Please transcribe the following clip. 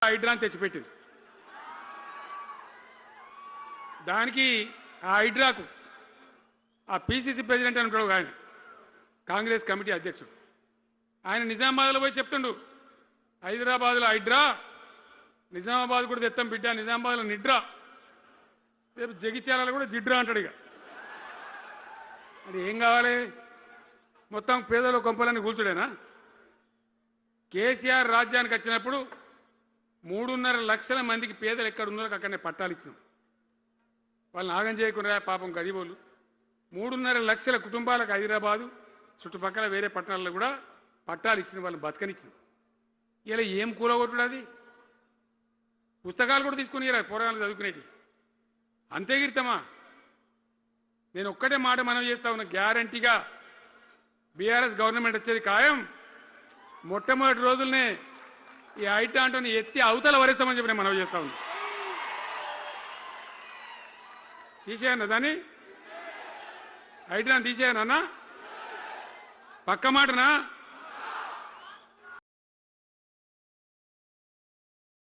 హైడ్రాని తెచ్చిపెట్టింది. దానికి ఆ హైడ్రాకు ఆ పిసిసి ప్రెసిడెంట్ అని ఉంటాడు ఆయన, కాంగ్రెస్ కమిటీ అధ్యక్షుడు, ఆయన నిజామాబాద్లో పోయి చెప్తుండు, హైదరాబాద్లో హైడ్రా, నిజామాబాద్ కూడా తెత్తాం బిడ్డ, నిజామాబాద్లో నిడ్రా, రేపు జగిత్యాలలో కూడా జిడ్రా అంటాడు. ఇక అది ఏం కావాలి? మొత్తం పేదల కొంపలన్నీ కూల్చుడేనా? కేసీఆర్ రాజ్యానికి వచ్చినప్పుడు 3.5 లక్షల మందికి పేదలు ఎక్కడ ఉన్నారో అక్కడనే పట్టాలు ఇచ్చినాం. వాళ్ళని ఆగం చేయకుండా పాపం గరీబోళ్ళు 3.5 లక్షల కుటుంబాలకు హైదరాబాదు చుట్టుపక్కల వేరే పట్టణాల్లో కూడా పట్టాలు ఇచ్చిన వాళ్ళని బతకనిచ్చినాం. ఇలా ఏం కూలగొట్టుడు? అది పుస్తకాలు కూడా తీసుకుని పోరాటాలు చదువుకునేటి అంతే గిరితమా? నేను ఒక్కటే మాట మనం చేస్తా ఉన్నా, గ్యారంటీగా బీఆర్ఎస్ గవర్నమెంట్ వచ్చేది ఖాయం. మొట్టమొదటి రోజులనే ఈ హైడ్రాని ఎత్తి అవతల వరేస్తామని చెప్పి నేను మనవి చేస్తా ఉన్నా. తీసేయన్నా దాన్ని, హైడ్రాని తీసేయనన్నా? పక్క మాటనా?